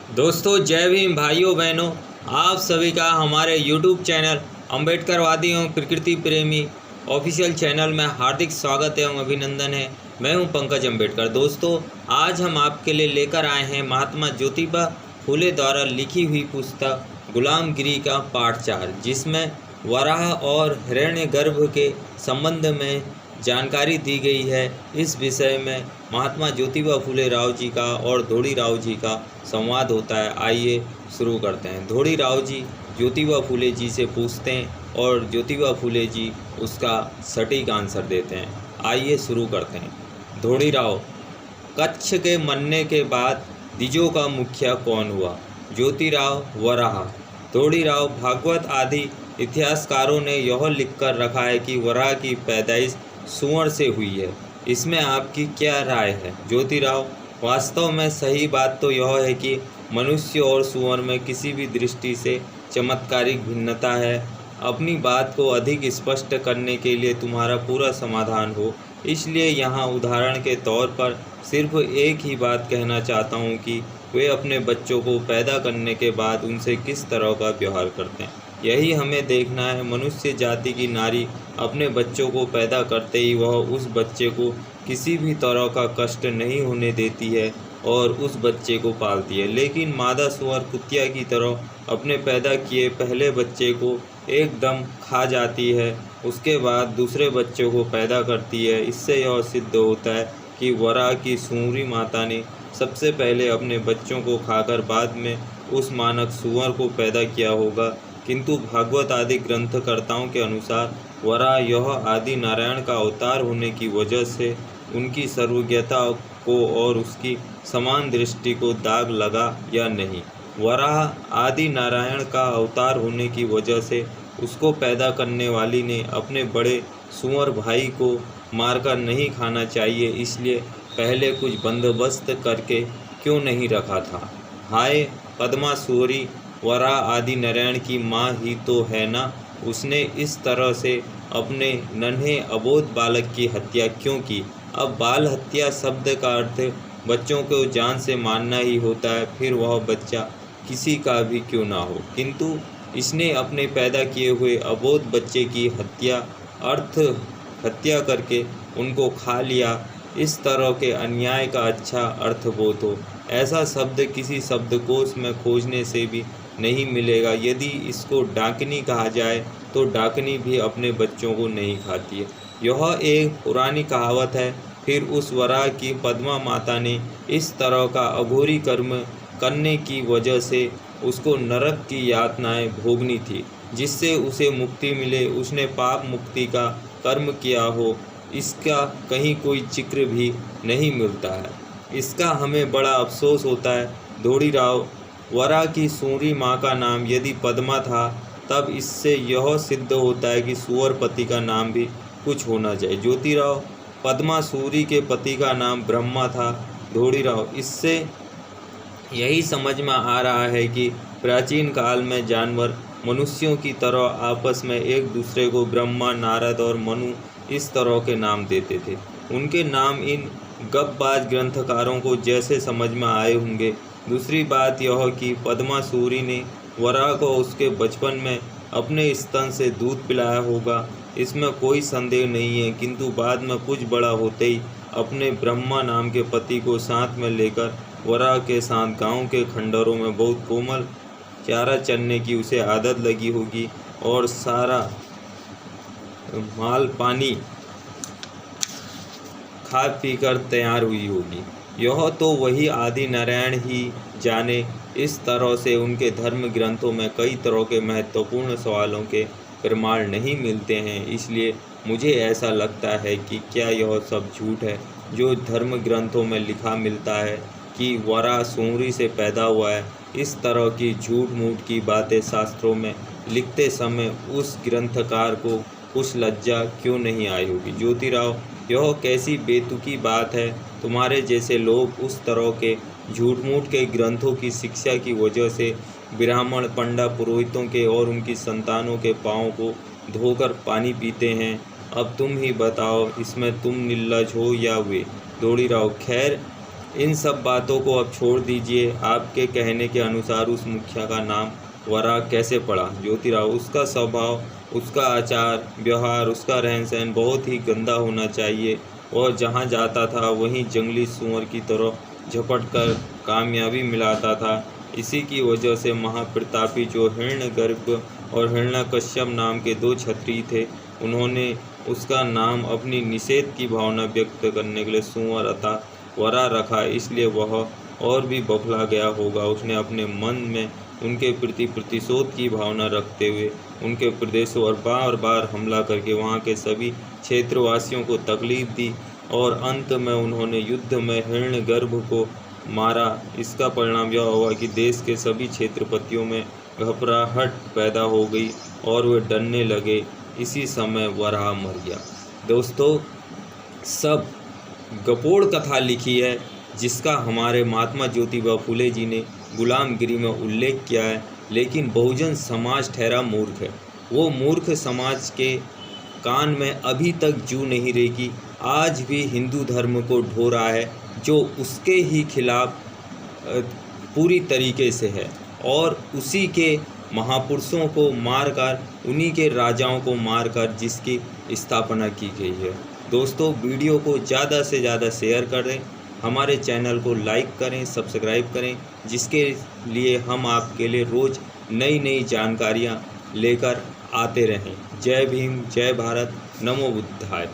दोस्तों जय भीम भाइयों बहनों, आप सभी का हमारे YouTube चैनल अम्बेडकरवादी एवं प्रकृति प्रेमी ऑफिशियल चैनल में हार्दिक स्वागत एवं अभिनंदन है। मैं हूं पंकज अम्बेडकर। दोस्तों आज हम आपके लिए लेकर आए हैं महात्मा ज्योतिबा फुले द्वारा लिखी हुई पुस्तक गुलामगिरी का पाठ 4, जिसमें वराह और हिरण्यगर्भ के संबंध में जानकारी दी गई है। इस विषय में महात्मा ज्योतिबा फुले राव जी का और धोड़ी राव जी का संवाद होता है। आइए शुरू करते हैं। धोड़ी राव जी ज्योतिबा फुले जी से पूछते हैं और ज्योतिबा फुले जी उसका सटीक आंसर देते हैं। आइए शुरू करते हैं। धोड़ी राव, कच्छ के मरने के बाद द्विजों का मुखिया कौन हुआ? ज्योतिराव, वराह। धोड़ी राव, भागवत आदि इतिहासकारों ने यह लिखकर रखा है कि वराह की पैदाइश सुअर से हुई है। इसमें आपकी क्या राय है? ज्योतिराव, वास्तव में सही बात तो यह है कि मनुष्य और सुअर में किसी भी दृष्टि से चमत्कारिक भिन्नता है। अपनी बात को अधिक स्पष्ट करने के लिए तुम्हारा पूरा समाधान हो, इसलिए यहाँ उदाहरण के तौर पर सिर्फ एक ही बात कहना चाहता हूँ कि वे अपने बच्चों को पैदा करने के बाद उनसे किस तरह का व्यवहार करते हैं। यही हमें देखना है। मनुष्य जाति की नारी अपने बच्चों को पैदा करते ही वह उस बच्चे को किसी भी तरह का कष्ट नहीं होने देती है और उस बच्चे को पालती है, लेकिन मादा सुअर कुतिया की तरह अपने पैदा किए पहले बच्चे को एकदम खा जाती है, उसके बाद दूसरे बच्चे को पैदा करती है। इससे यह सिद्ध होता है कि वराह की सूरी माता ने सबसे पहले अपने बच्चों को खाकर बाद में उस मानक सुअर को पैदा किया होगा। किंतु भागवत आदि ग्रंथकर्ताओं के अनुसार वराह यह आदि नारायण का अवतार होने की वजह से उनकी सर्वज्ञता को और उसकी समान दृष्टि को दाग लगा या नहीं। वराह आदि नारायण का अवतार होने की वजह से उसको पैदा करने वाली ने अपने बड़े सुअर भाई को मारकर नहीं खाना चाहिए, इसलिए पहले कुछ बंदोबस्त करके क्यों नहीं रखा था? हाय पद्मासुरी, वराह आदि नारायण की माँ ही तो है ना? उसने इस तरह से अपने नन्हे अबोध बालक की हत्या क्यों की? अब बाल हत्या शब्द का अर्थ बच्चों को जान से मारना ही होता है, फिर वह बच्चा किसी का भी क्यों ना हो। किंतु इसने अपने पैदा किए हुए अबोध बच्चे की हत्या करके उनको खा लिया। इस तरह के अन्याय का अच्छा अर्थबोध हो, ऐसा शब्द किसी शब्दकोश में खोजने से भी नहीं मिलेगा। यदि इसको डाकनी कहा जाए तो डाकनी भी अपने बच्चों को नहीं खाती है। यह एक पुरानी कहावत है। फिर उस वराह की पद्मा माता ने इस तरह का अघोरी कर्म करने की वजह से उसको नरक की यातनाएं भोगनी थी, जिससे उसे मुक्ति मिले। उसने पाप मुक्ति का कर्म किया हो, इसका कहीं कोई जिक्र भी नहीं मिलता है। इसका हमें बड़ा अफसोस होता है। धोड़ी राव, वराह की सूरी माँ का नाम यदि पद्मा था, तब इससे यह सिद्ध होता है कि सुअर पति का नाम भी कुछ होना चाहिए। ज्योतिराव, पद्मा सूरी के पति का नाम ब्रह्मा था। धोड़ी राव, इससे यही समझ में आ रहा है कि प्राचीन काल में जानवर मनुष्यों की तरह आपस में एक दूसरे को ब्रह्मा, नारद और मनु इस तरह के नाम देते थे। उनके नाम इन गपबाज ग्रंथकारों को जैसे समझ में आए होंगे। दूसरी बात यह कि पद्मासुरी ने वराह को उसके बचपन में अपने स्तन से दूध पिलाया होगा, इसमें कोई संदेह नहीं है। किंतु बाद में कुछ बड़ा होते ही अपने ब्रह्मा नाम के पति को साथ में लेकर वराह के साथ गांव के खंडरों में बहुत कोमल चारा चरने की उसे आदत लगी होगी और सारा माल पानी खा पीकर तैयार हुई होगी। यह तो वही आदि नारायण ही जाने। इस तरह से उनके धर्म ग्रंथों में कई तरह के महत्वपूर्ण सवालों के प्रमाण नहीं मिलते हैं। इसलिए मुझे ऐसा लगता है कि क्या यह सब झूठ है जो धर्म ग्रंथों में लिखा मिलता है कि वराह सूरी से पैदा हुआ है। इस तरह की झूठ मूठ की बातें शास्त्रों में लिखते समय उस ग्रंथकार को कुछ लज्जा क्यों नहीं आई होगी? ज्योतिराव, यह कैसी बेतुकी बात है। तुम्हारे जैसे लोग उस तरह के झूठ मूठ के ग्रंथों की शिक्षा की वजह से ब्राह्मण, पंडा, पुरोहितों के और उनकी संतानों के पाँव को धोकर पानी पीते हैं। अब तुम ही बताओ, इसमें तुम निर्लज हो या वे? धोड़ी राव, खैर इन सब बातों को अब छोड़ दीजिए। आपके कहने के अनुसार उस मुखिया का नाम वरा कैसे पड़ा? ज्योतिराव, उसका स्वभाव, उसका आचार व्यवहार, उसका रहन सहन बहुत ही गंदा होना चाहिए। वह जहाँ जाता था वहीं जंगली सूअर की तरह झपट कर कामयाबी मिलाता था। इसी की वजह से महाप्रतापी जो हिरण्यगर्भ और हिरण्यकश्यप नाम के दो क्षत्रिय थे, उन्होंने उसका नाम अपनी निषेध की भावना व्यक्त करने के लिए सूअर अतः वरा रखा। इसलिए वह और भी बौखला गया होगा। उसने अपने मन में उनके प्रति प्रतिशोध की भावना रखते हुए उनके प्रदेशों पर बार बार हमला करके वहाँ के सभी क्षेत्रवासियों को तकलीफ दी और अंत में उन्होंने युद्ध में हिरण्यगर्भ को मारा। इसका परिणाम यह हुआ कि देश के सभी क्षेत्रपतियों में घबराहट पैदा हो गई और वे डरने लगे। इसी समय वराह मर गया। दोस्तों, सब गपोड़ कथा लिखी है जिसका हमारे महात्मा ज्योतिबा फुले जी ने गुलामगिरी में उल्लेख किया है, लेकिन बहुजन समाज ठहरा मूर्ख है। वो मूर्ख समाज के कान में अभी तक जू नहीं रेगी। आज भी हिंदू धर्म को ढो रहा है जो उसके ही खिलाफ पूरी तरीके से है और उसी के महापुरुषों को मारकर, उन्हीं के राजाओं को मारकर जिसकी स्थापना की गई है। दोस्तों, वीडियो को ज़्यादा से ज़्यादा शेयर करें, हमारे चैनल को लाइक करें, सब्सक्राइब करें, जिसके लिए हम आपके लिए रोज़ नई नई जानकारियाँ लेकर आते रहें। जय भीम, जय भारत, नमो बुद्धाय।